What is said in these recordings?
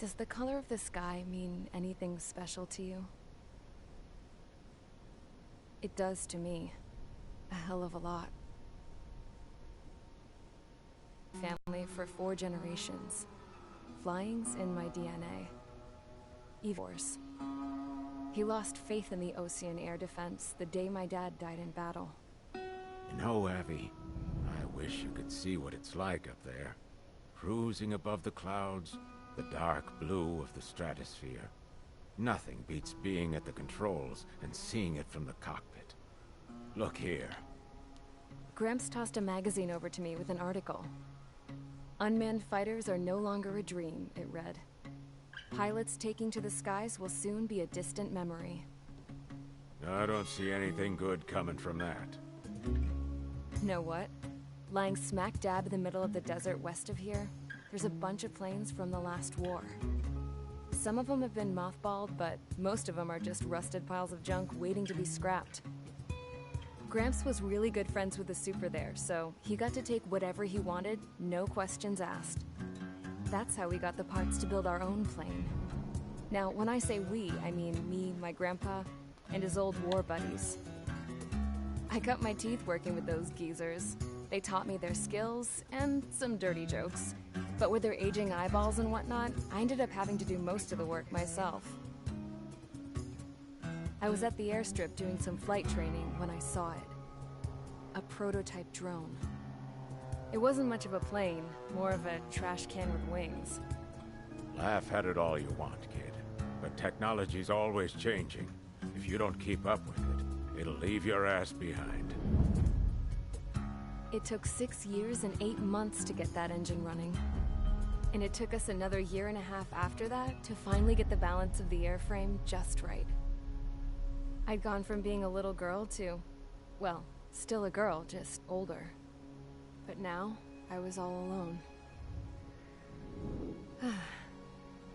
Does the color of the sky mean anything special to you? It does to me. A hell of a lot. Family for 4 generations. Flying's in my DNA. Evors. He lost faith in the Ocean air defense the day my dad died in battle. You know, Abby, I wish you could see what it's like up there. Cruising above the clouds, the dark blue of the stratosphere. Nothing beats being at the controls and seeing it from the cockpit. Look here. Gramps tossed a magazine over to me with an article. Unmanned fighters are no longer a dream, it read. Pilots taking to the skies will soon be a distant memory. I don't see anything good coming from that. Know what? Lying smack dab in the middle of the desert west of here, there's a bunch of planes from the last war. Some of them have been mothballed, but most of them are just rusted piles of junk waiting to be scrapped. Gramps was really good friends with the super there, so he got to take whatever he wanted, no questions asked. That's how we got the parts to build our own plane. Now, when I say we, I mean me, my grandpa, and his old war buddies. I cut my teeth working with those geezers. They taught me their skills, and some dirty jokes. But with their aging eyeballs and whatnot, I ended up having to do most of the work myself. I was at the airstrip doing some flight training when I saw it. A prototype drone. It wasn't much of a plane, more of a trash can with wings. Laugh at it all you want, kid. But technology's always changing. If you don't keep up with it, it'll leave your ass behind. It took 6 years and 8 months to get that engine running. And it took us another 1.5 years after that to finally get the balance of the airframe just right. I'd gone from being a little girl to, well, still a girl, just older. But now, I was all alone.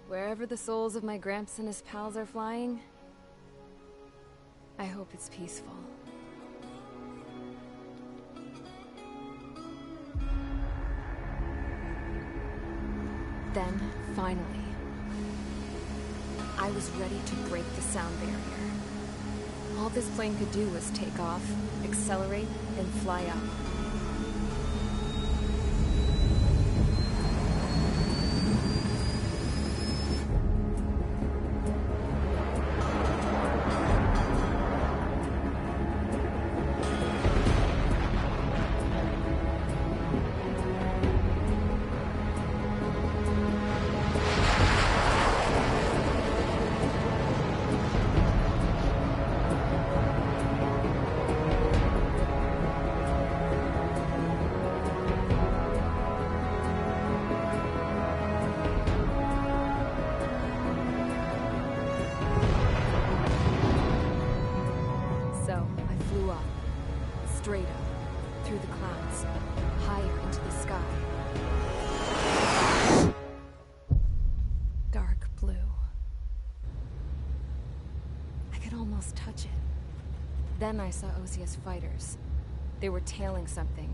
Wherever the souls of my Gramps and his pals are flying, I hope it's peaceful. Then, finally, I was ready to break the sound barrier. All this plane could do was take off, accelerate, and fly up. Straight up, through the clouds, higher into the sky. Dark blue. I could almost touch it. Then I saw Osia's fighters. They were tailing something.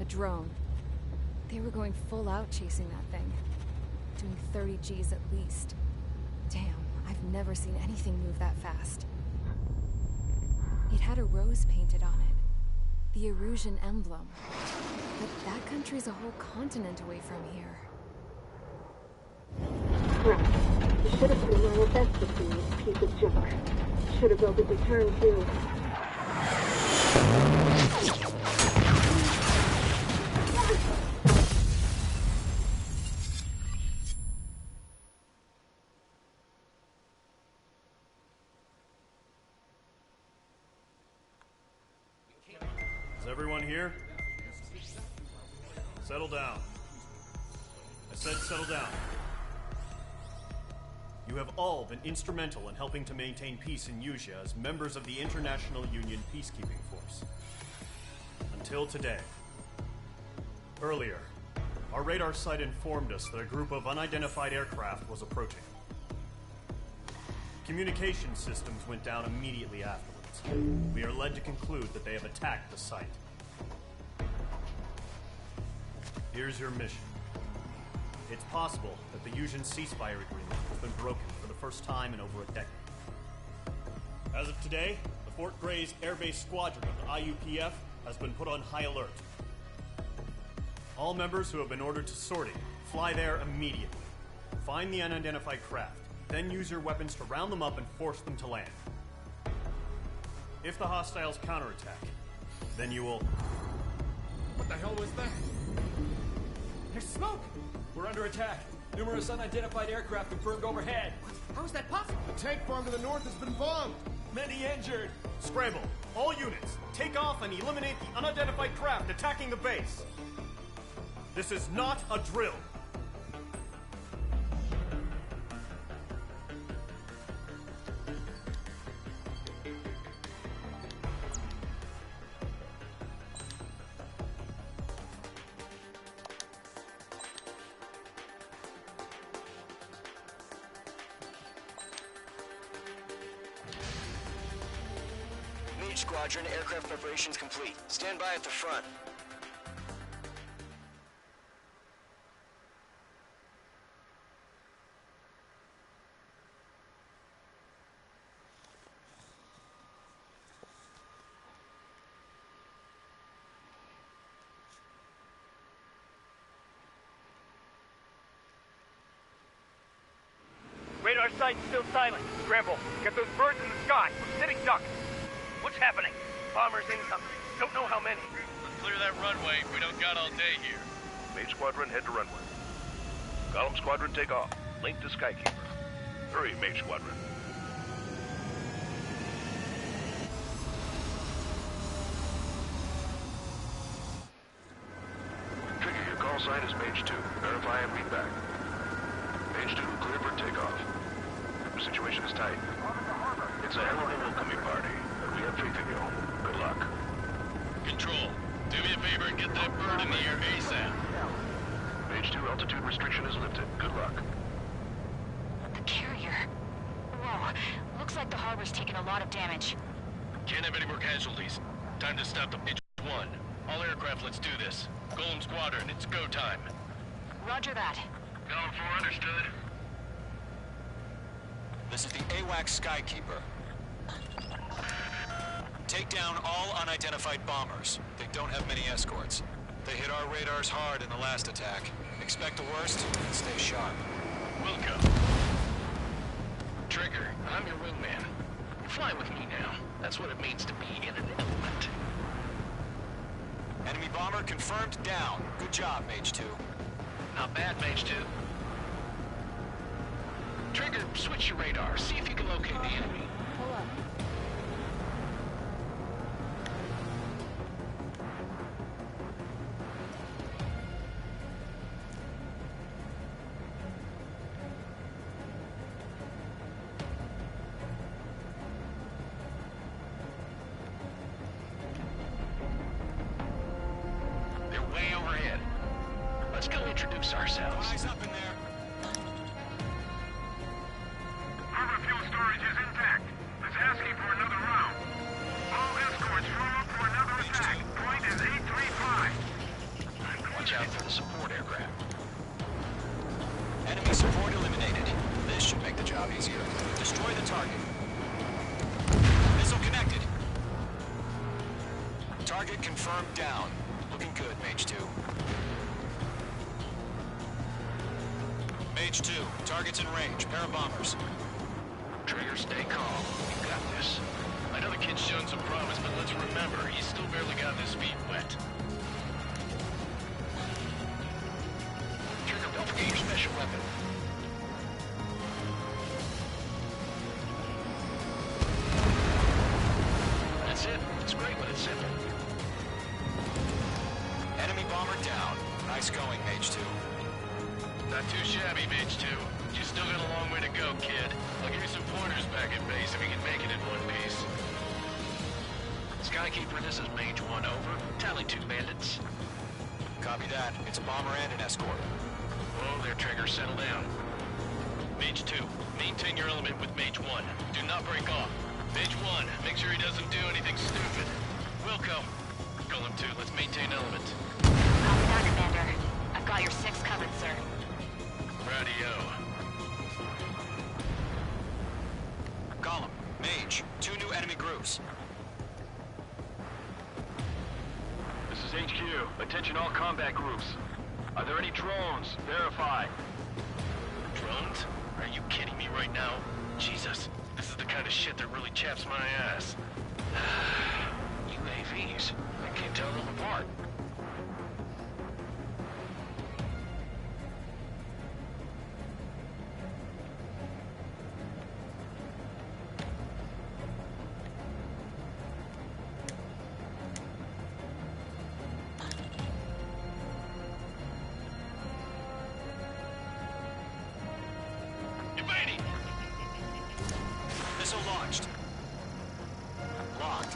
A drone. They were going full out chasing that thing. Doing 30 Gs at least. Damn, I've never seen anything move that fast. It had a rose painted on it. The Erusian emblem. But that country's a whole continent away from here. Right. You should have been doing your best to see this piece of junk. Should have built a return too. Is everyone here? Settle down. I said settle down. You have all been instrumental in helping to maintain peace in Usea as members of the International Union Peacekeeping Force. Until today. Earlier, our radar site informed us that a group of unidentified aircraft was approaching. Communication systems went down immediately afterwards. We are led to conclude that they have attacked the site. Here's your mission. It's possible that the Yuuzhan ceasefire agreement has been broken for the first time in over a decade. As of today, the Fort Gray's Air Base Squadron of the IUPF has been put on high alert. All members who have been ordered to sortie, fly there immediately. Find the unidentified craft, then use your weapons to round them up and force them to land. If the hostiles counterattack, then you will... What the hell was that? There's smoke! We're under attack. Numerous unidentified aircraft confirmed overhead. What? How is that possible? The tank farm to the north has been bombed. Many injured. Scramble! All units, take off and eliminate the unidentified craft attacking the base! This is not a drill! Squadron, aircraft preparations complete. Stand by at the front. Radar site's still silent. Scramble. Get those birds in the sky. We're sitting ducks. What's happening? Bombers incoming. Don't know how many. Let's clear that runway. We don't got all day here. Mage Squadron, head to runway. Column Squadron, take off. Link to Skykeeper. Hurry, Mage Squadron. Trigger, your call sign is Mage 2. Verify and read back. Mage 2, clear for takeoff. The situation is tight. It's a hell of a welcoming party. We have faith in you. Good luck. Control, do me a favor and get that bird in the air ASAP. Mage 2, altitude restriction is lifted. Good luck. The carrier. Whoa. Looks like the harbor's taken a lot of damage. Can't have any more casualties. Time to stop the Mage 1. All aircraft, let's do this. Golem Squadron, it's go time. Roger that. Column 4, understood. This is the AWACS Skykeeper. Take down all unidentified bombers. They don't have many escorts. They hit our radars hard in the last attack. Expect the worst and stay sharp. Wilco. Trigger, I'm your wingman. Fly with me now. That's what it means to be in an element. Enemy bomber confirmed down. Good job, Mage 2. Not bad, Mage 2. Trigger, switch your radar. See if you can locate the enemy. Pull up. They're way overhead. Let's go introduce ourselves. Eyes up in there. Harbor fuel storage is intact. It's asking for another round. All escorts form up for another attack. Point is 835. Watch out for the support aircraft. Enemy support eliminated. This should make the job easier. Destroy the target. Missile connected. Target confirmed down. Looking good, Mage 2. Mage 2, target's in range. Pair of bombers. Trigger, stay calm. You got this. I know the kid's shown some promise, but let's remember, he's still barely got his feet wet. Trigger, don't forget your special weapon. That's it. It's great when it's simple. Enemy bomber down. Nice going, Mage 2. Not too shabby, Mage 2. You still got a long way to go, kid. I'll give you some pointers back at base if we can make it in one piece. Skykeeper, this is Mage 1, over. Tally 2 bandits. Copy that. It's a bomber and an escort. Whoa there, Trigger. Settle down. Mage 2, maintain your element with Mage 1. Do not break off. Mage 1, make sure he doesn't do anything stupid. Wilco. Golem 2, let's maintain element. Copy that, Commander. I've got your 6 covered, sir. Radio. Gollum, Mage, 2 new enemy groups. This is HQ. Attention all combat groups. Are there any drones? Verify. Drones? Are you kidding me right now? Jesus, this is the kind of shit that really chaps my ass. UAVs. I can't tell them apart. Evading! Missile launched. Locked.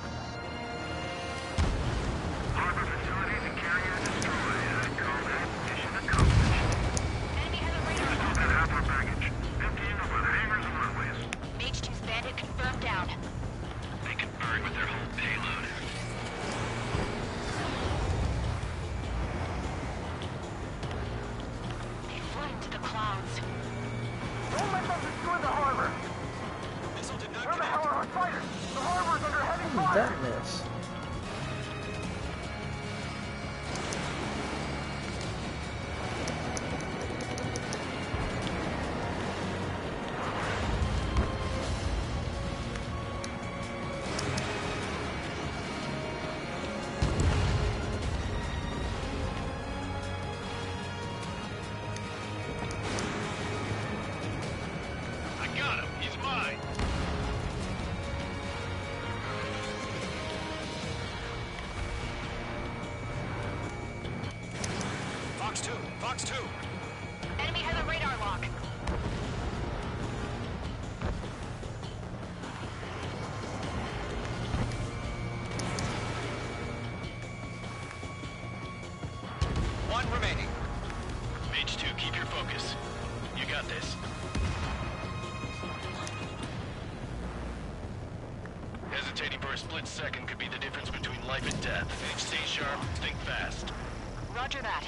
Harbor facilities and carriers destroyed. I call that mission accomplished. Enemy has a radar lock. Got half our baggage. Emptying over the hangars and runways. Mage 2's bandit confirmed down. They can burn with their whole payload. They flew into the clouds. Don't let them destroy the harbor. Missile did not Where the connect. hell are our fighters? The harbor's under heavy fire. That miss. I got him. He's mine. Fox 2, Fox 2. Enemy has a radar lock. One remaining. Mage 2, keep your focus. You got this. Hesitating for a split second could be the difference between life and death. Mage, stay sharp, think fast. Roger that.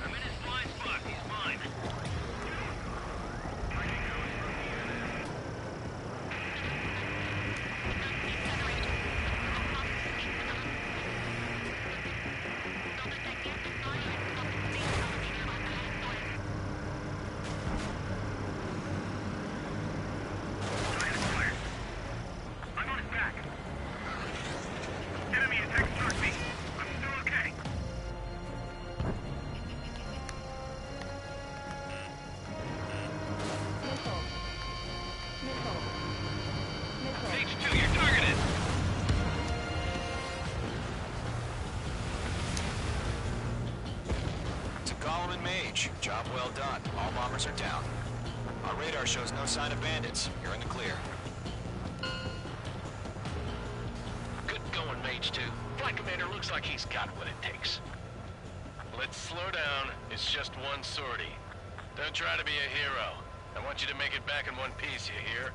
I'm in his blind spot. He's mine. I'm on his back. Enemy attack struck me. I'm still okay. Mage 2, you're targeted. To Gollum and Mage, job well done. All bombers are down. Our radar shows no sign of bandits. You're in the clear. Good going, Mage 2. Flight Commander looks like he's got what it takes. Let's slow down. It's just one sortie. Don't try to be a hero. I want you to make it back in one piece, you hear?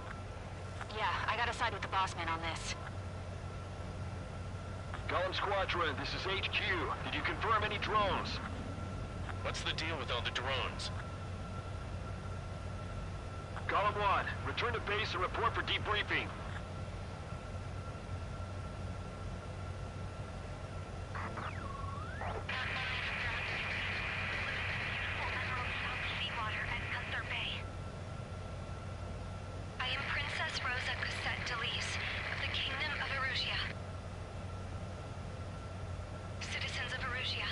Yeah, I gotta side with the boss man on this. Gollum Squadron, this is HQ. Did you confirm any drones? What's the deal with all the drones? Gollum 1, return to base and report for debriefing. I am Princess Rosa Cosette Delise of the Kingdom of Erusia. Citizens of Erusia.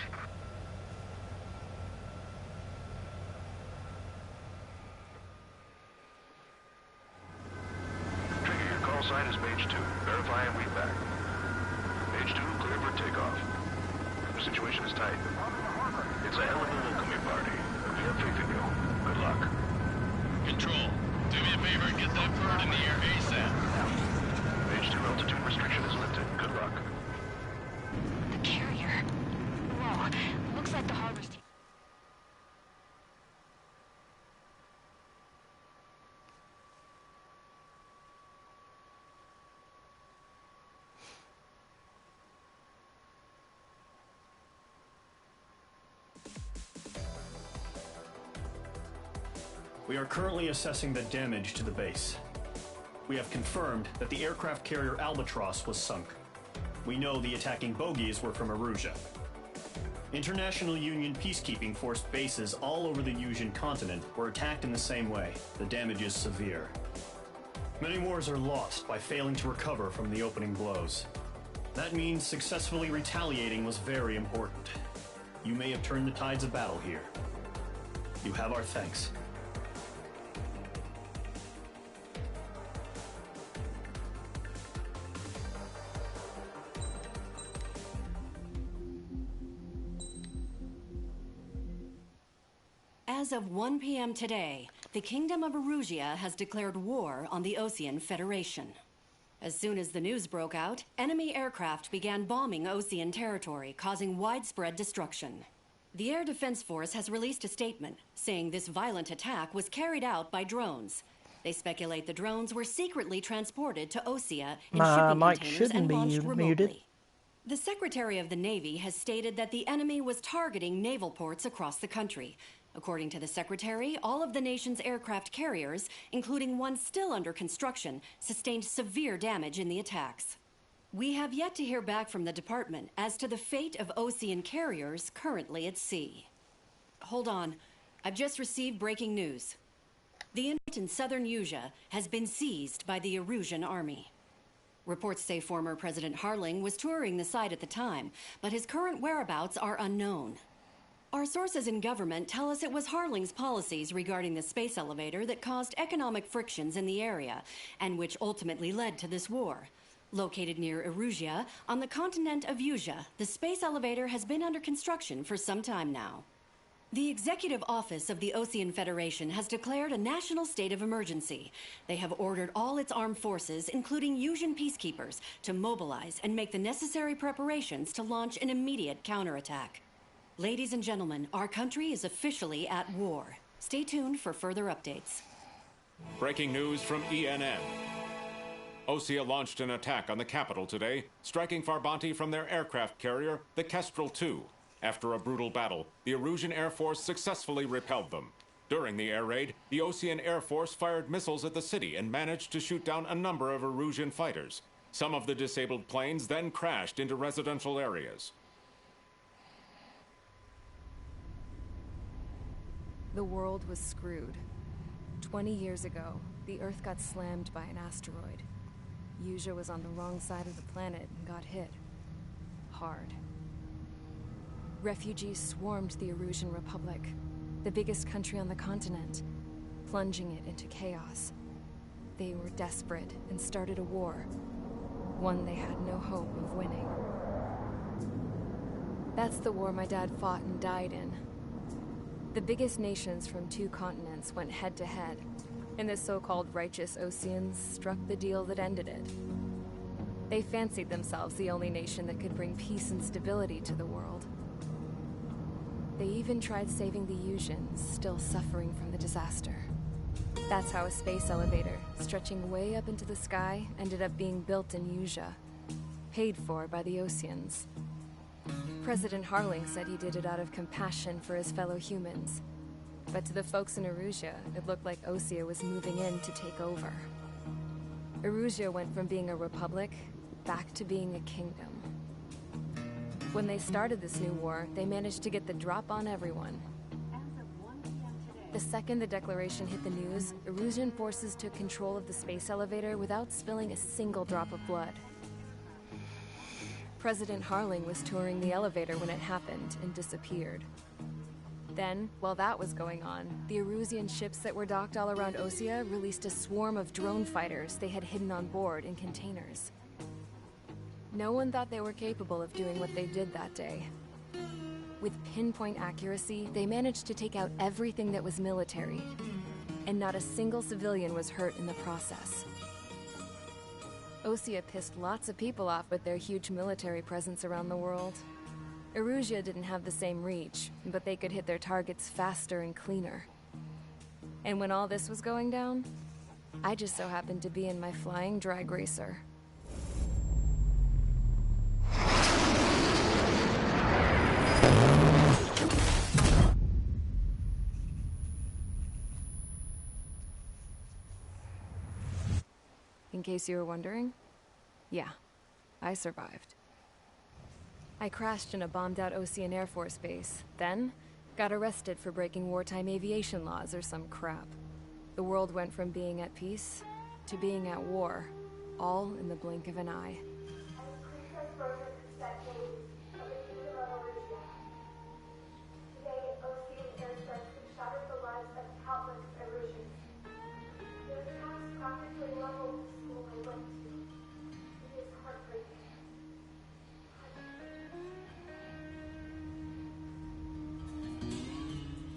Trigger, your call sign is Mage 2. Verify and read back. Mage 2, clear for takeoff. The situation is tight. It's a hell of a welcoming party. We have faith in you. Good luck. Control, do me a favor and get that bird in the air ASAP. Mage 2, altitude restriction is lifted. Good luck. The carrier. Whoa, looks like the harbor's team. We are currently assessing the damage to the base. We have confirmed that the aircraft carrier Albatross was sunk. We know the attacking bogies were from Erusia. International Union peacekeeping force bases all over the Yusian continent were attacked in the same way. The damage is severe. Many wars are lost by failing to recover from the opening blows. That means successfully retaliating was very important. You may have turned the tides of battle here. You have our thanks. As of 1 p.m. today, the Kingdom of Erusia has declared war on the Osean Federation. As soon as the news broke out, enemy aircraft began bombing Osean territory, causing widespread destruction. The Air Defense Force has released a statement saying this violent attack was carried out by drones. They speculate the drones were secretly transported to Osea in shipping containers and launched remotely. The Secretary of the Navy has stated that the enemy was targeting naval ports across the country. According to the Secretary, all of the nation's aircraft carriers, including one still under construction, sustained severe damage in the attacks. We have yet to hear back from the department as to the fate of Osean carriers currently at sea. Hold on. I've just received breaking news. The internet in southern Yusia has been seized by the Erusian army. Reports say former President Harling was touring the site at the time, but his current whereabouts are unknown. Our sources in government tell us it was Harling's policies regarding the space elevator that caused economic frictions in the area, and which ultimately led to this war. Located near Erusia, on the continent of Yusia, the space elevator has been under construction for some time now. The Executive Office of the Osean Federation has declared a national state of emergency. They have ordered all its armed forces, including Yusian peacekeepers, to mobilize and make the necessary preparations to launch an immediate counterattack. Ladies and gentlemen, our country is officially at war. Stay tuned for further updates. Breaking news from ENN. Osea launched an attack on the capital today, striking Farbanti from their aircraft carrier, the Kestrel II. After a brutal battle, the Erusian Air Force successfully repelled them. During the air raid, the Osean Air Force fired missiles at the city and managed to shoot down a number of Erusian fighters. Some of the disabled planes then crashed into residential areas. The world was screwed. 20 years ago, the Earth got slammed by an asteroid. Yusia was on the wrong side of the planet and got hit. Hard. Refugees swarmed the Erusian Republic, the biggest country on the continent, plunging it into chaos. They were desperate and started a war, one they had no hope of winning. That's the war my dad fought and died in. The biggest nations from 2 continents went head-to-head, and the so-called righteous Oseans struck the deal that ended it. They fancied themselves the only nation that could bring peace and stability to the world. They even tried saving the Yusians, still suffering from the disaster. That's how a space elevator, stretching way up into the sky, ended up being built in Yusia, paid for by the Oseans. President Harling said he did it out of compassion for his fellow humans. But to the folks in Erusia, it looked like Osea was moving in to take over. Erusia went from being a republic back to being a kingdom. When they started this new war, they managed to get the drop on everyone. The second the declaration hit the news, Erusian forces took control of the space elevator without spilling a single drop of blood. President Harling was touring the elevator when it happened and disappeared. Then, while that was going on, the Erusian ships that were docked all around Osea released a swarm of drone fighters they had hidden on board in containers. No one thought they were capable of doing what they did that day. With pinpoint accuracy, they managed to take out everything that was military, and not a single civilian was hurt in the process. Osea pissed lots of people off with their huge military presence around the world. Erusia didn't have the same reach, but they could hit their targets faster and cleaner. And when all this was going down, I just so happened to be in my flying drag racer. in case you were wondering. Yeah, I survived. I crashed in a bombed-out Ocean Air Force base, then got arrested for breaking wartime aviation laws or some crap. The world went from being at peace to being at war, all in the blink of an eye.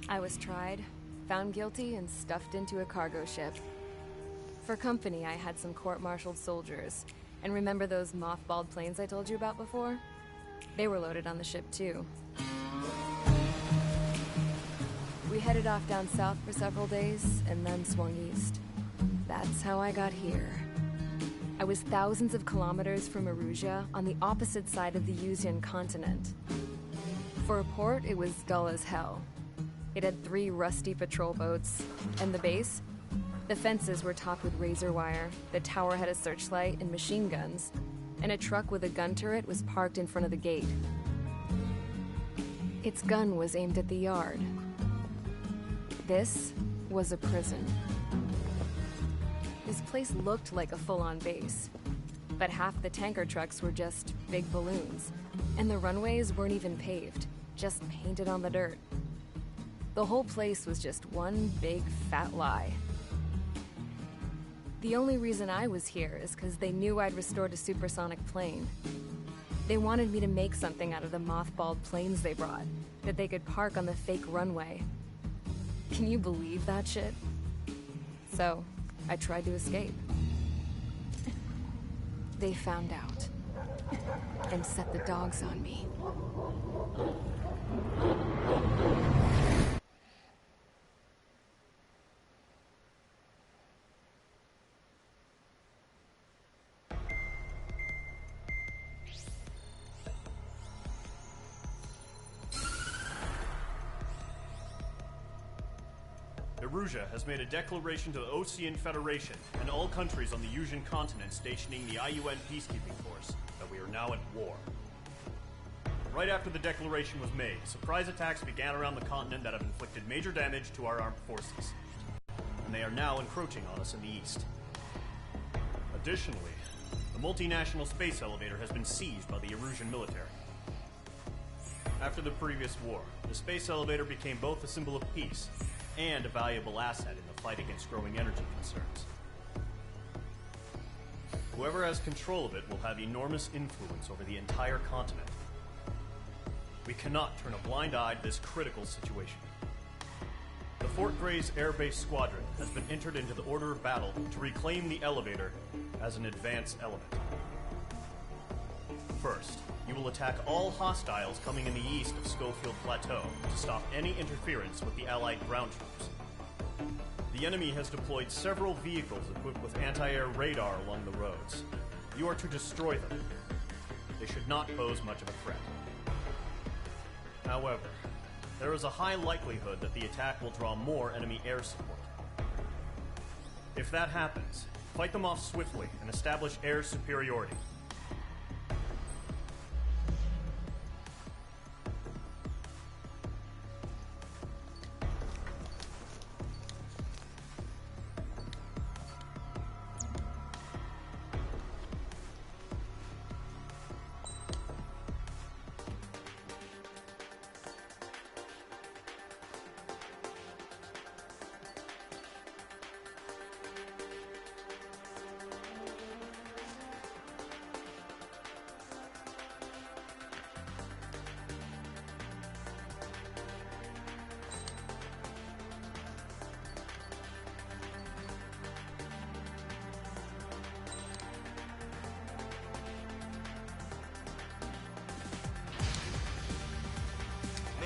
I was tried, found guilty, and stuffed into a cargo ship. For company, I had some court-martialed soldiers. And remember those mothballed planes I told you about before? They were loaded on the ship, too. We headed off down south for several days, and then swung east. That's how I got here. I was thousands of kilometers from Erusia, on the opposite side of the Yuzian continent. For a port, it was dull as hell. It had 3 rusty patrol boats. And the base? The fences were topped with razor wire, the tower had a searchlight and machine guns, and a truck with a gun turret was parked in front of the gate. Its gun was aimed at the yard. This was a prison. This place looked like a full-on base, but half the tanker trucks were just big balloons, and the runways weren't even paved, just painted on the dirt. The whole place was just one big fat lie. The only reason I was here is because they knew I'd restored a supersonic plane. They wanted me to make something out of the mothballed planes they brought, that they could park on the fake runway. Can you believe that shit? So, I tried to escape. They found out, and set the dogs on me. Erusia has made a declaration to the Ocean Federation and all countries on the Yuzian continent stationing the IUN peacekeeping force that we are now at war. Right after the declaration was made, surprise attacks began around the continent that have inflicted major damage to our armed forces, and they are now encroaching on us in the east. Additionally, the multinational space elevator has been seized by the Erusian military. After the previous war, the space elevator became both a symbol of peace and a valuable asset in the fight against growing energy concerns. Whoever has control of it will have enormous influence over the entire continent. We cannot turn a blind eye to this critical situation. The Fort Gray's Air Base Squadron has been entered into the order of battle to reclaim the elevator as an advance element. First, you will attack all hostiles coming in the east of Schofield Plateau to stop any interference with the Allied ground troops. The enemy has deployed several vehicles equipped with anti-air radar along the roads. You are to destroy them. They should not pose much of a threat. However, there is a high likelihood that the attack will draw more enemy air support. If that happens, fight them off swiftly and establish air superiority.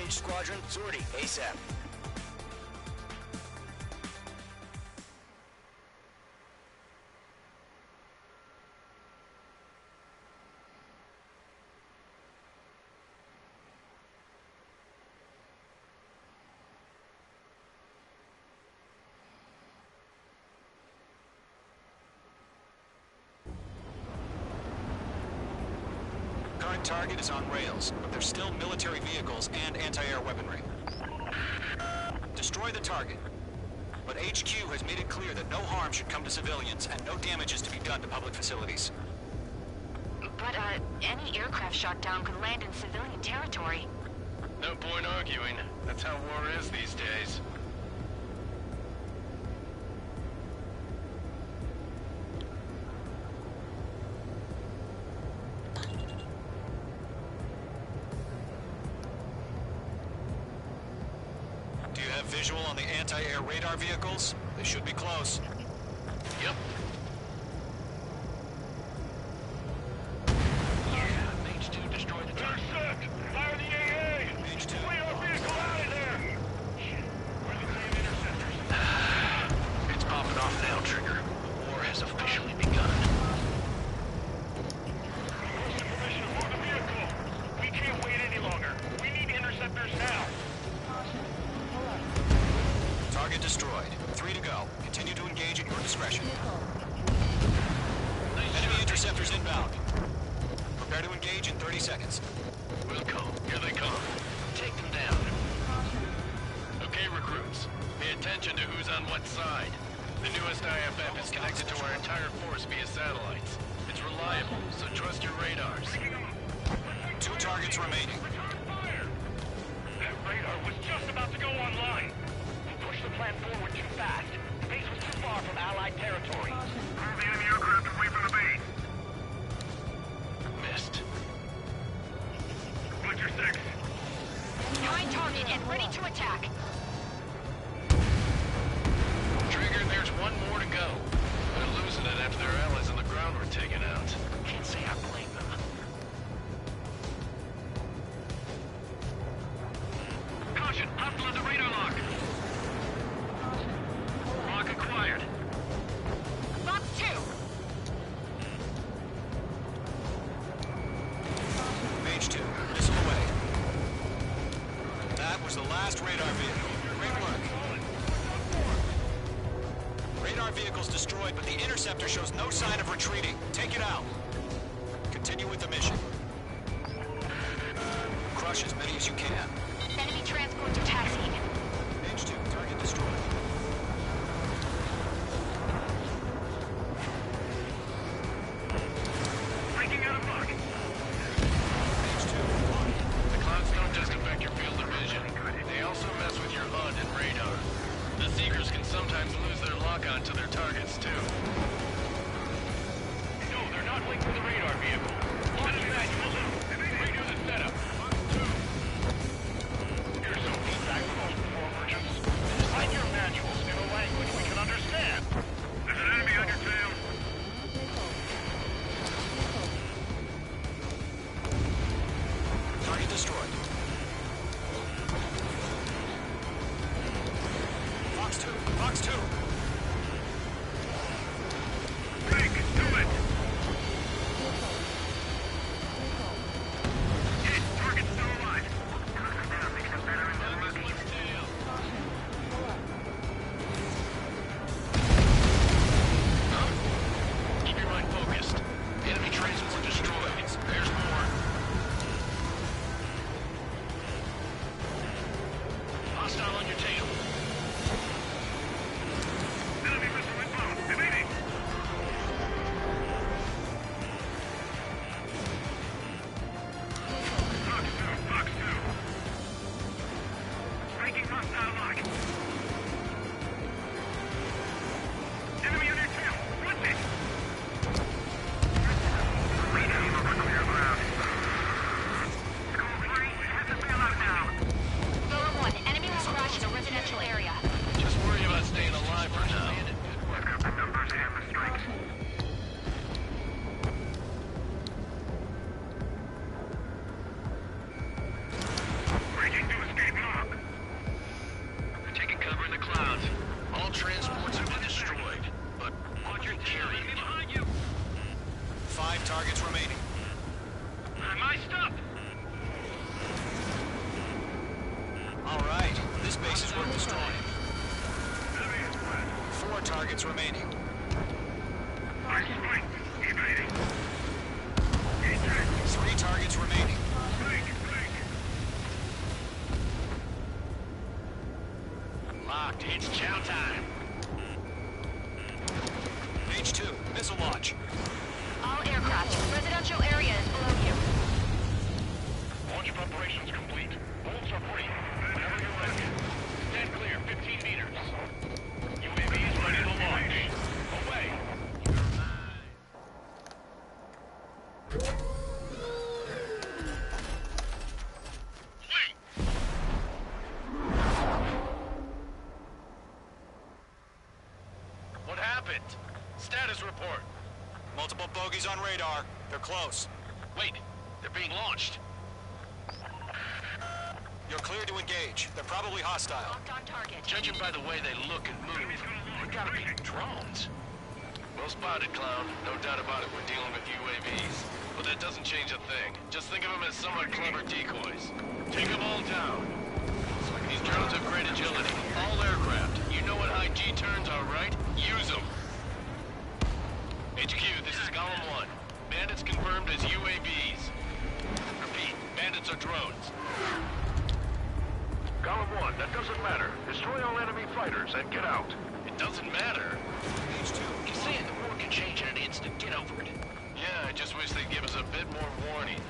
Squadron, sortie, ASAP. That target is on rails, but there's still military vehicles and anti-air weaponry. Destroy the target. But HQ has made it clear that no harm should come to civilians and no damage is to be done to public facilities. But, any aircraft shot down could land in civilian territory. No point arguing. That's how war is these days. Do you have visual on the anti-air radar vehicles? They should be close. Yep. Mage 2 destroyed the target. Intercept! Fire the AA! Mage 2. Clear our vehicle out of there! Where are the damn interceptors? It's popping off now, Trigger. The war has officially begun. Requesting permission to move the vehicle! We can't wait any longer. We need interceptors now! Target destroyed. 3 to go. Continue to engage at your discretion. Enemy interceptors inbound. Prepare to engage in 30 seconds. Wilco, here they come. Take them down. Okay, recruits. Pay attention to who's on what side. The newest IFF is connected to our entire force via satellites. It's reliable, so trust your radars. 2 targets remaining. That radar was just about to go online. We pushed the plan forward too fast. The base was too far from Allied territory. Move the enemy aircraft away from the base. Missed. Butcher 6. Behind target and ready to attack. Trigger, there's one more to go. They're losing it after their allies on the ground were taken out. Can't say I blame them. Caution! Hostile at the radar lock! Lock acquired. Box 2. Mage 2, missile away. That was the last radar vehicle. Great work. Radar vehicle's destroyed, but the interceptor shows no sign of retreating. Take it out. Continue with the mission. Crush as many as you can. Enemy transports are taxiing. Mage 2, target destroyed. Breaking out of lock. Mage 2, The clouds don't just affect your field of vision. They also mess with your HUD and radar. The Seekers can sometimes lose their lock-on to their targets, too. No, they're not linked to the radar vehicle. Launch manual. Redo the setup. Here's some feedback from all four merchants. Write your manuals in a language we can understand. There's an enemy on your tail. target destroyed. Fox 2, Fox 2. Break, do it! Hit, target's still alive. Keep your mind focused. Enemy transport destroyed. There's more. Hostile on your tail. Enemy missile inbound. Evading. Fox 2, Fox 2. Breaking hostile lock. Enemy on your tail. Watch it. Rename over clear ground. School 3, has to bail out now. Zone 1, enemy will rush in a residential area. Just worry about staying alive for now. I've got the numbers and the strength. Breaking to escape lock. They're taking cover in the clouds. All transports have been destroyed, but Watch your tail. Enemy behind you. 5 targets remaining. My stuff. All right, this base is worth destroying. 4 targets remaining. Our strength. Evading. 3 targets remaining. Missile launch. All aircraft, residential area is below you. Launch preparations complete. Bolts are free. Whenever you're ready. Stand clear, 15 meters. UAV is ready to launch. Away. What happened? Status report. Multiple bogies on radar. They're close. Wait, they're being launched. You're clear to engage. They're probably hostile. Locked on target. Judging by the way they look and move, they gotta be drones. Well spotted, clown. No doubt about it, we're dealing with UAVs. But that doesn't change a thing. Just think of them as somewhat clever decoys. Take them all down. These drones have great agility. All aircraft. You know what high G turns are, right? Use them. HQ, this is Column 1. Bandits confirmed as UAVs. Repeat, bandits are drones. Column 1, that doesn't matter. Destroy all enemy fighters and get out. It doesn't matter. He's saying the war can change in an instant. Get over it. Yeah, I just wish they'd give us a bit more warning.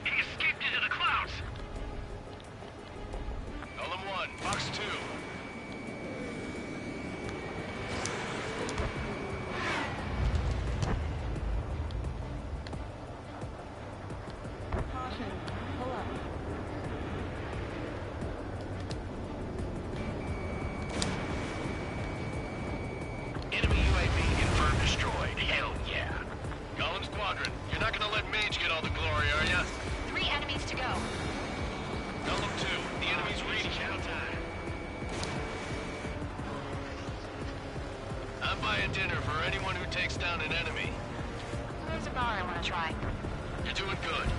He escaped into the clouds. Column 1, Fox 2. Caution. Pull up. Enemy UAV confirmed destroyed. Hell yeah. Column Squadron, you're not gonna let Mage get all the glory, are ya? 3 enemies to go. Column 2, the enemy's reading. I'm buying dinner for anyone who takes down an enemy. There's a bar I want to try. You're doing good.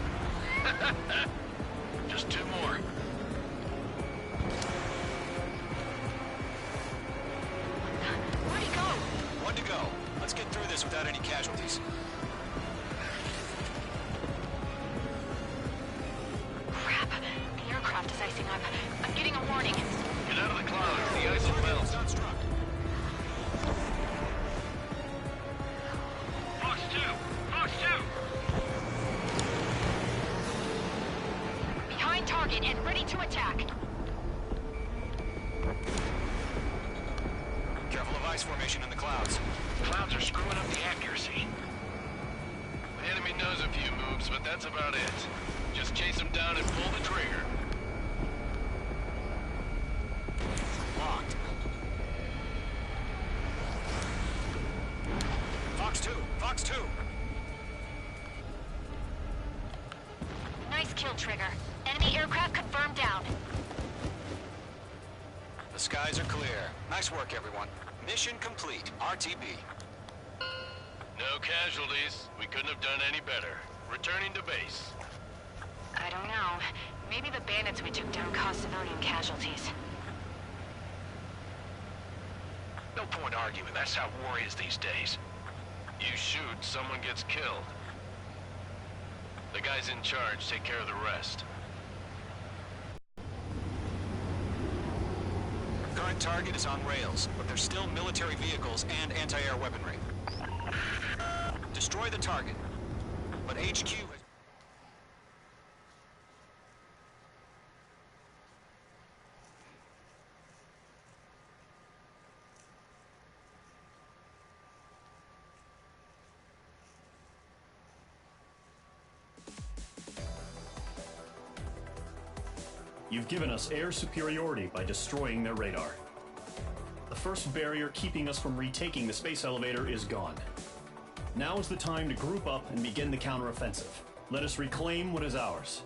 Just 2 more. Where'd he go? 1 to go. Let's get through this without any casualties. Crap. The aircraft is icing up. I'm getting a warning. Get out of the clouds. The ice will melt. Unstruck. Fox 2. Fox 2. Behind target and ready to attack. Careful of ice formation in the clouds. Clouds are screwing up the accuracy. The enemy knows a few moves, but that's about it. Just chase them down and pull the trigger. Locked. Fox 2. Fox 2. Nice kill, Trigger. Enemy aircraft confirmed down. The skies are clear. Nice work, everyone. Mission complete. RTB. No casualties. We couldn't have done any better. Returning to base. I don't know. Maybe the bandits we took down caused civilian casualties. No point arguing. That's how war is these days. You shoot, someone gets killed. The guys in charge take care of the rest. Current target is on rails, but there's still military vehicles and anti-air weaponry. Destroy the target. But HQ has... You've given us air superiority by destroying their radar. The first barrier keeping us from retaking the space elevator is gone. Now is the time to group up and begin the counteroffensive. Let us reclaim what is ours.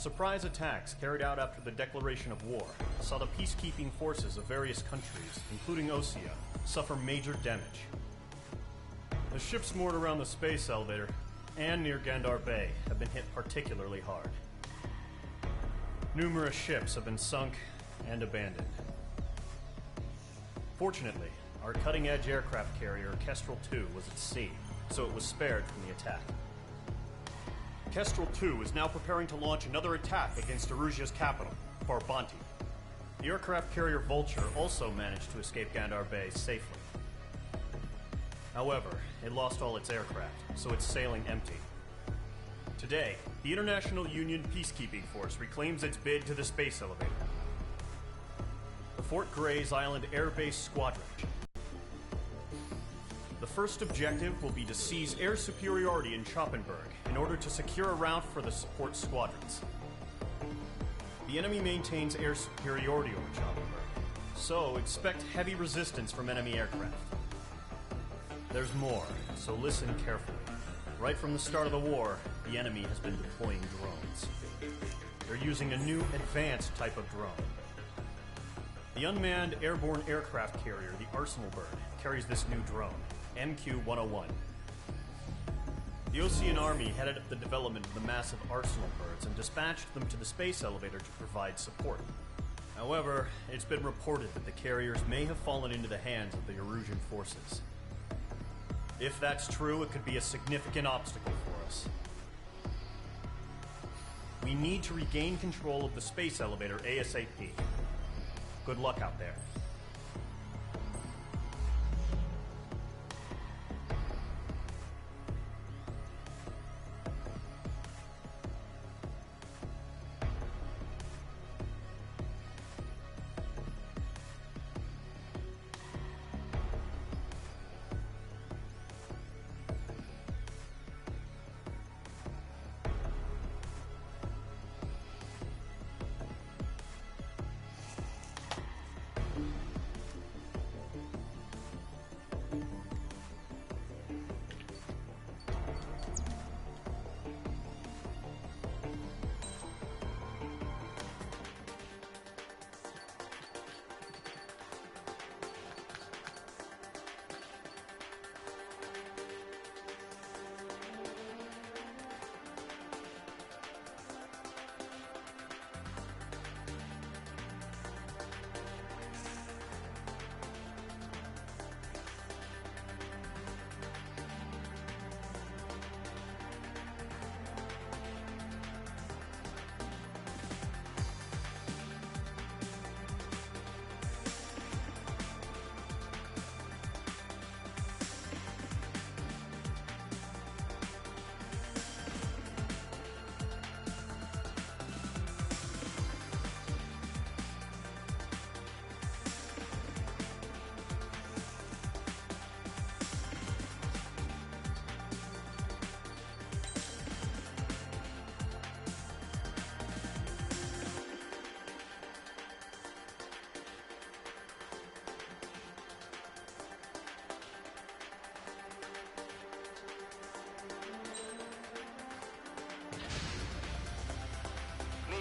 surprise attacks carried out after the declaration of war saw the peacekeeping forces of various countries, including Osea, suffer major damage. The ships moored around the space elevator and near Gandar Bay have been hit particularly hard. Numerous ships have been sunk and abandoned. Fortunately, our cutting-edge aircraft carrier, Kestrel 2, was at sea, so it was spared from the attack. Kestrel 2 is now preparing to launch another attack against Erusia's capital, Farbanti. The aircraft carrier Vulture also managed to escape Gandar Bay safely. However, it lost all its aircraft, so it's sailing empty. Today, the International Union Peacekeeping Force reclaims its bid to the space elevator. The Fort Gray's Island Air Base Squadron. The first objective will be to seize air superiority in Schoppenberg in order to secure a route for the support squadrons. The enemy maintains air superiority over Schoppenberg, so expect heavy resistance from enemy aircraft. There's more, so listen carefully. Right from the start of the war, the enemy has been deploying drones. They're using a new advanced type of drone. The unmanned airborne aircraft carrier, the Arsenal Bird, carries this new drone, MQ-101. The Osean Army headed up the development of the massive Arsenal Birds and dispatched them to the space elevator to provide support. However, it's been reported that the carriers may have fallen into the hands of the Erusian forces. If that's true, it could be a significant obstacle for us. We need to regain control of the space elevator ASAP. Good luck out there.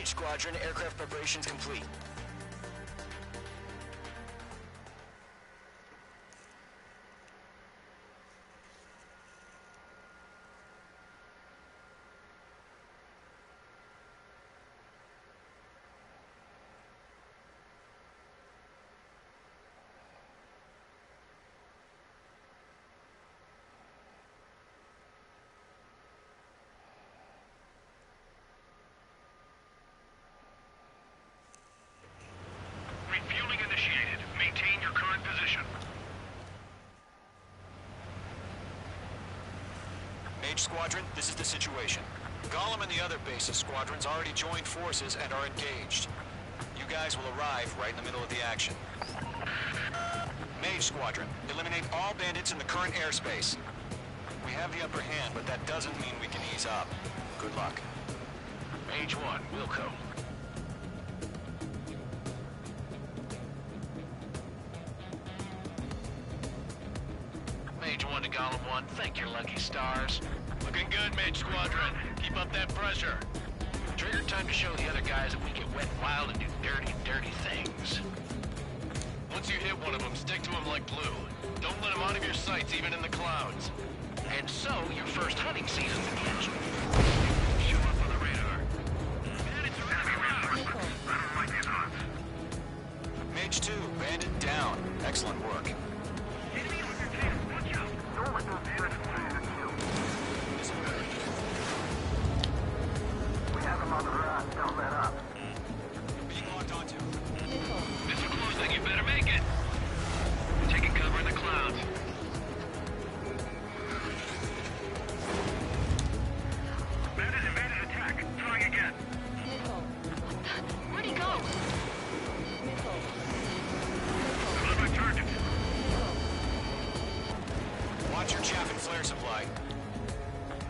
Squadron, aircraft preparations complete. Refueling initiated. Maintain your current position. Mage Squadron, this is the situation. Gollum and the other base's squadrons already joined forces and are engaged. You guys will arrive right in the middle of the action. Mage Squadron, eliminate all bandits in the current airspace. We have the upper hand, but that doesn't mean we can ease up. Good luck. Mage 1, Wilco. Mage 1 to Gollum 1, thank your lucky stars. Looking good, Mage Squadron. Keep up that pressure. Trigger time to show the other guys that we get wet and wild and do dirty, dirty things. Once you hit one of them, stick to them like glue. Don't let them out of your sights, even in the clouds. And so, your first hunting season begins. Show up on the radar. Mage 2, bandit down. Excellent work. We have him on the run. Don't let up. Being locked onto. It's a close thing, you better make it. Taking cover in the clouds. Bandit invaded attack. Trying again. Where'd he go? On my target. Watch your chaff and flare supply.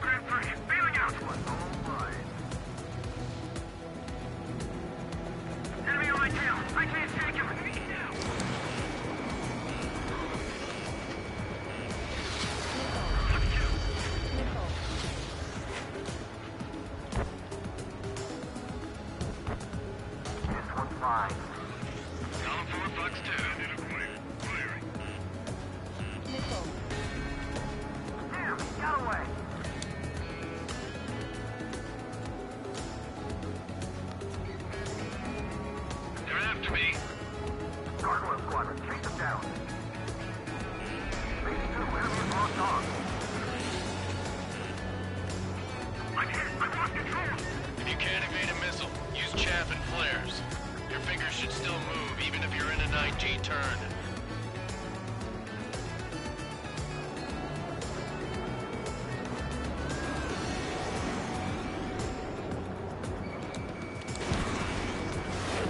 Grand Prix, bailing out. Enemy on my tail. I can't take him. This one's fine. Column 4, Fox 2. Firing. Damn, got away. They're after me. Gargoyle squadron, chase them down. Phase 2, enemy is locked on. I'm hit. I lost control. If you can't evade a missile, use chaff and flares. Your fingers should still move, even if you're in a 9G turn.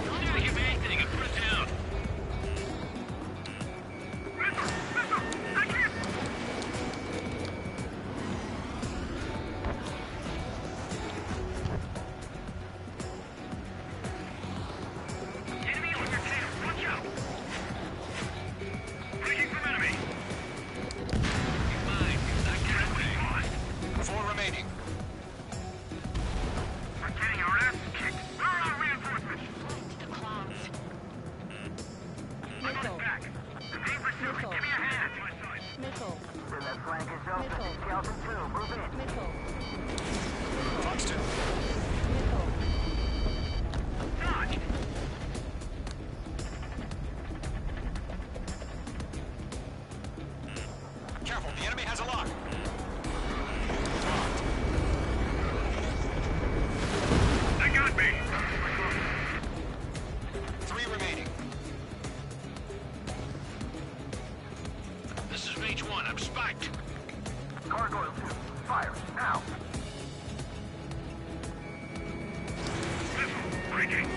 Don't need to give me anything and put it down. Missile! I can't! Enemy on your tail. Watch out! Breaking from enemy. Mine. I get away. 4 remaining. We're getting our ass kicked. Where are our reinforcements? To the clouds. I'm on his back. I'm being pursued. Give me a hand. To my side. Then that flank is open. Skeleton 2, move in. Fox 2. Dodge! Careful, the enemy has a lock. They got me! 3 remaining. This is Mage 1. I'm spiked. Gargoyle 2, fire, now. Missile! Breaking!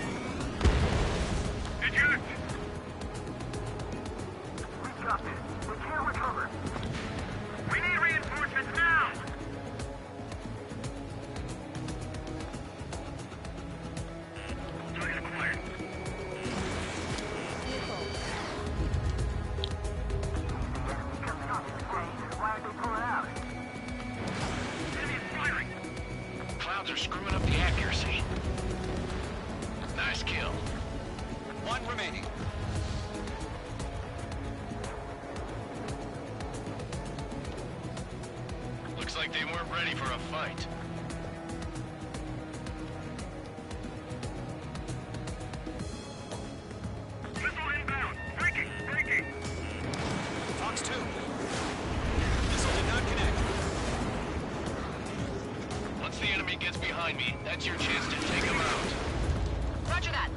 Eject! We got this. We can't recover. We need reinforcements now! Target acquired. Why aren't they pulling out? Enemy is firing! Clouds are screwing up the accuracy. Nice kill. 1 remaining. Looks like they weren't ready for a fight. Missile inbound! Breaking! Breaking! Fox 2. Missile did not connect. Once the enemy gets behind me, that's your chance to take him out. Roger that.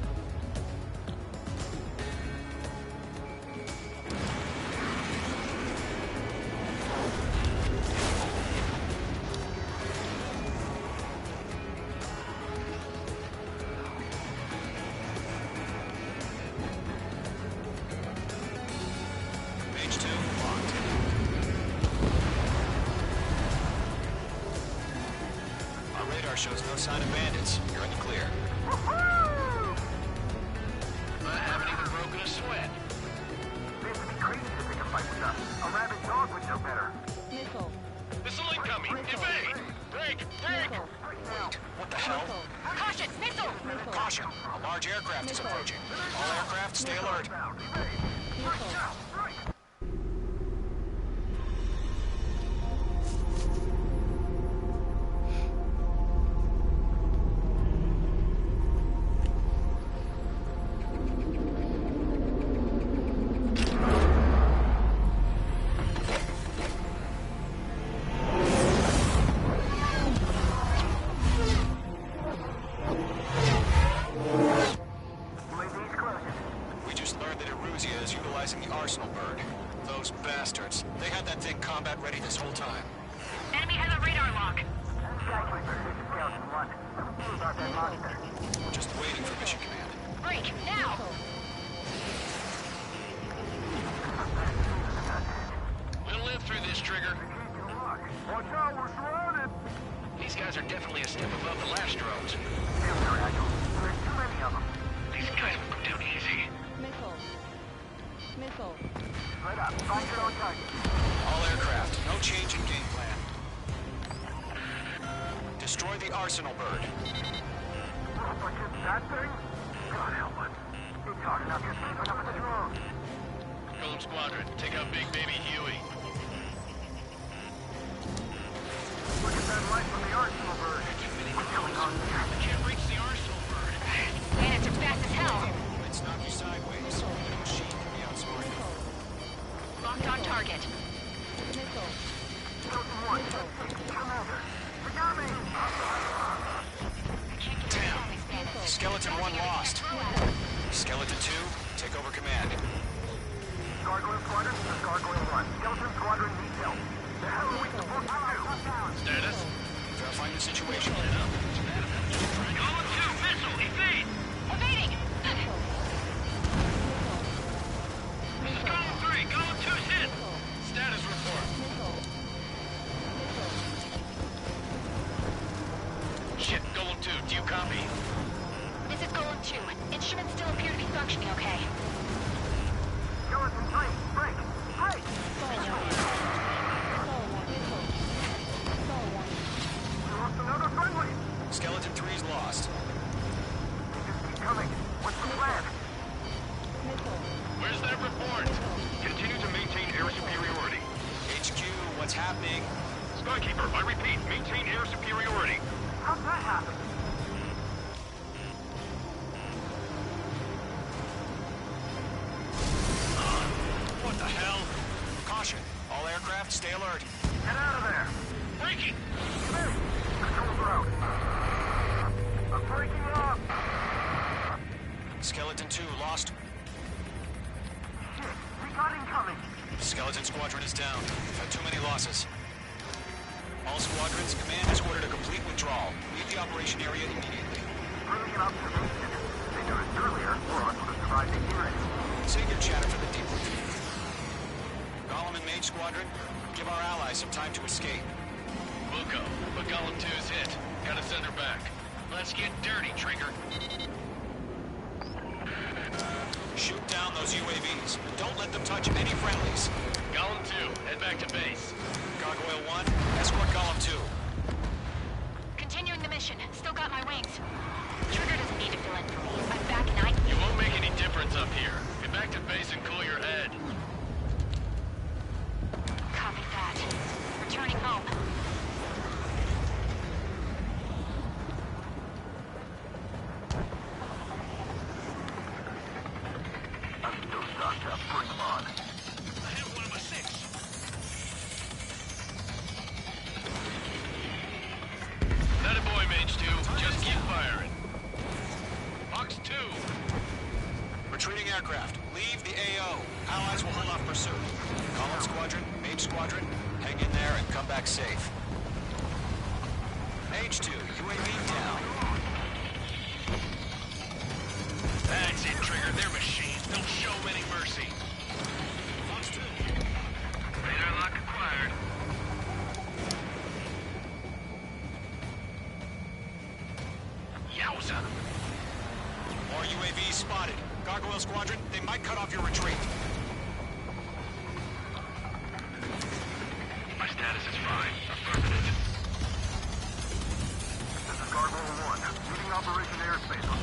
Mage 2, locked. Our radar shows no sign of bandits. You're in the clear. I haven't even broken a sweat. They would be crazy to pick a fight with us. A rabid dog would know better. Missile incoming! Evade! Break! Break! Wait, what the hell? Caution! Caution, a large aircraft is approaching. All aircraft, stay alert. We just learned that Eruzia is utilizing the Arsenal bird. Those bastards. They had that thing combat ready this whole time. Enemy has a radar lock. We're just waiting for mission command. Break, now! We'll live through this, Trigger. Watch out, we're surrounded! These guys are definitely a step above the last drones. There's too many of them. These guys will go down easy. Missile. Right up, find your own target. All aircraft, no change in game plan. Destroy the Arsenal bird. But just that thing? God help us. It's hard enough you're sleeping up in the drone. Golem Squadron, take out Big Baby Huey. Look at that light from the Arsenal bird. What's going on here? I can't reach the Arsenal bird. Planets are fast as hell. Let's knock you sideways. The machine can be outsmarted. Locked on target. Damn. Skeleton 1 lost. Skeleton 2, take over command. Gargoyle Squadron, this is Gargoyle 1. Skeleton Squadron needs help. The hell are we supposed to do? Status? Verifying the situation. Golem 2, missile, evade! Evading! This is Golem 3, Golem 2's hit! Status report. Shit, Golem 2, do you copy? This is Golem 2. Instruments still appear to be functioning okay. Skeleton 3, break! Break! Lost another friendly! Skeleton 3's lost. Keep coming. What's the plan? Where's that report? Continue to maintain air superiority. HQ, what's happening? Skykeeper, I repeat, maintain air superiority. How'd that happen? What the hell? Caution, all aircraft, stay alert. Get out of there! Breaking! Controls are out. I'm breaking up! Skeleton 2 lost. Shit, recon incoming! Skeleton Squadron is down. Had too many losses. All squadrons, command has ordered a complete withdrawal. Leave the operation area immediately. Brilliant observation. They knew it earlier, or else would have survived the hearing. Save your chatter for the debrief. Golem and Mage Squadron, give our allies some time to escape. We'll go, but Golem 2's hit. Gotta send her back. Let's get dirty, Trigger. Shoot down those UAVs. Don't let them touch any friendlies. Golem 2, head back to base. Gargoyle 1, escort Golem 2. Continuing the mission. Still got my wings. Trigger doesn't need to fill in for me. I'm back and I... You won't make any difference up here. Get back to base and cool your head. Copy that. Returning home. I'm still stocked up. Bring them on. I have one of my 6. That a boy, Mage 2. Just keep firing. Box 2. Retreating aircraft, leave the AO. Allies will hold off pursuit. Golem Squadron, Mage Squadron, hang in there and come back safe. Mage 2, UAV down. That's it, Trigger. They're machines. Don't show any mercy. Box 2. Radar lock acquired. Yowza. More UAVs spotted. Gargoyle Squadron, they might cut off your retreat. My status is fine. Affirmative. This is Gargoyle 1. Leading Operation Airspace on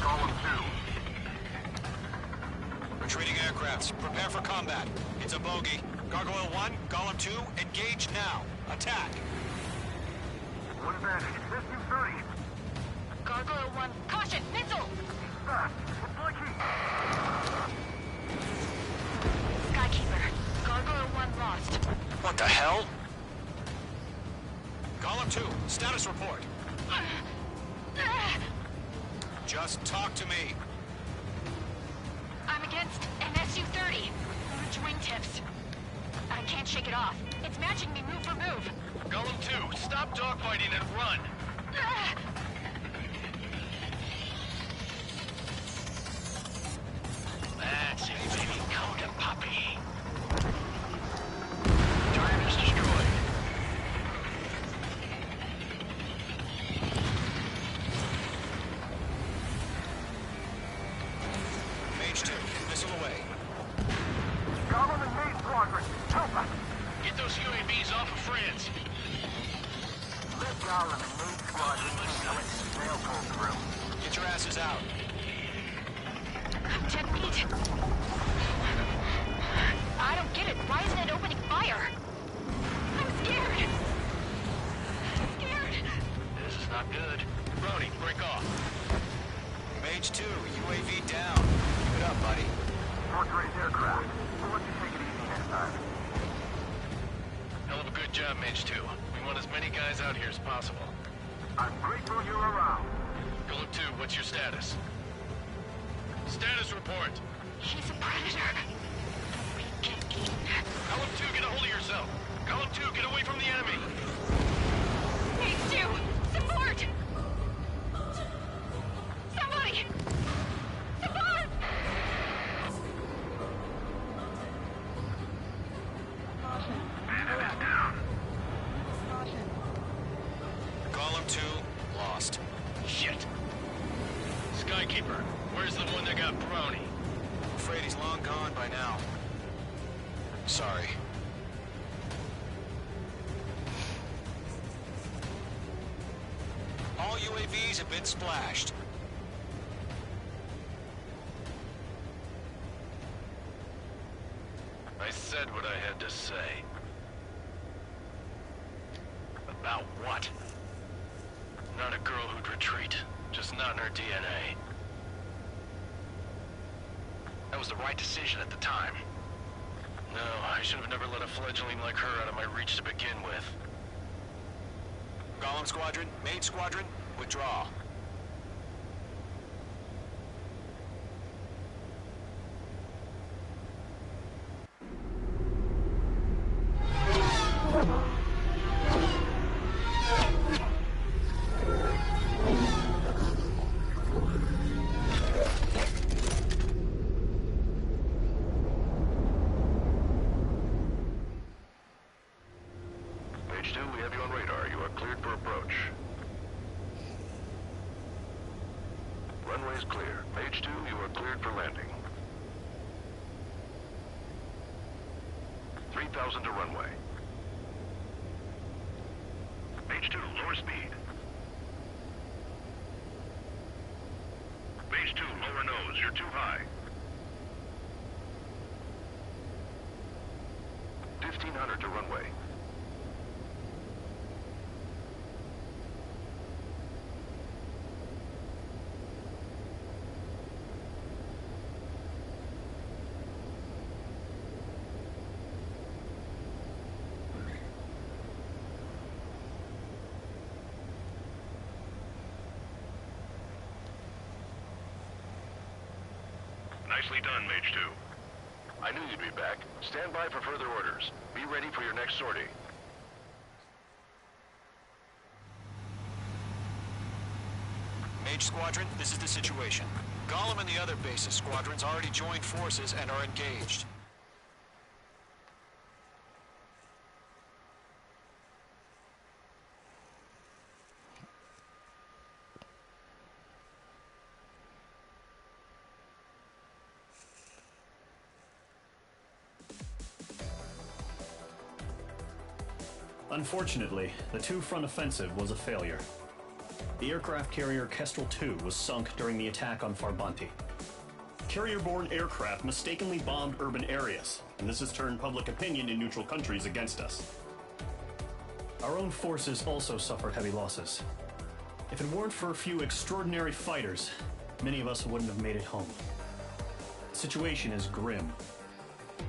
coordinates. Prepare for combat. It's a bogey. Gargoyle 1, Golem 2, engage now. Attack. What is that? It's SU-30. Gargoyle 1, caution, missile! Fast. It's blinking. Skykeeper, Gargoyle 1 lost. What the hell? Golem 2, status report. Just talk to me. I'm against an SU-30. Orange wingtips. I can't shake it off. It's matching me move for move. Golem 2, stop dogfighting and run! That's it, baby. Come to Puppy. Target is destroyed. Mage 2, missile away. Golem and Maid Squadron, help us! Get those UAVs off of France. Let Golem and Maid Squadron handle it. They'll pull through. Get your asses out. I'm 10 feet. I don't get it. Why isn't it opening fire? I'm scared. I'm scared. This is not good. Brody, break off. Mage 2, UAV down. Keep it up, buddy. Fourth-rate aircraft. We'll let you take it easy next time. Hell of a good job, Mage 2. We want as many guys out here as possible. I'm grateful you're around. Golem 2, what's your status? Status report. He's a predator. We get eaten. Golem 2, get a hold of yourself. Golem 2, get away from the enemy. Mage 2, support! Somebody! Support! Bandit is down. Golem 2, lost. Shit. Skykeeper, where's the one that got Brownie? Afraid he's long gone by now. Sorry. All UAVs have been splashed. I said what I had to say. About what? Not a girl who'd retreat. Just not in her DNA. That was the right decision at the time. No, I should have never let a fledgling like her out of my reach to begin with. Golem Squadron, Main Squadron, withdraw. Page 2, we have you on radar. You are cleared for approach. Runway is clear. Page 2, you are cleared for landing. 3,000 to runway. Page 2, lower speed. Page 2, lower nose. You're too high. 1,500 to runway. Nicely done, Mage 2. I knew you'd be back. Stand by for further orders. Be ready for your next sortie. Mage Squadron, this is the situation. Golem and the other bases squadrons already joined forces and are engaged. Unfortunately, the two-front offensive was a failure. The aircraft carrier Kestrel II was sunk during the attack on Farbanti. carrier-borne aircraft mistakenly bombed urban areas, and this has turned public opinion in neutral countries against us. Our own forces also suffered heavy losses. If it weren't for a few extraordinary fighters, many of us wouldn't have made it home. The situation is grim.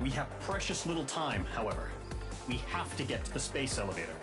We have precious little time, however. We have to get to the space elevator.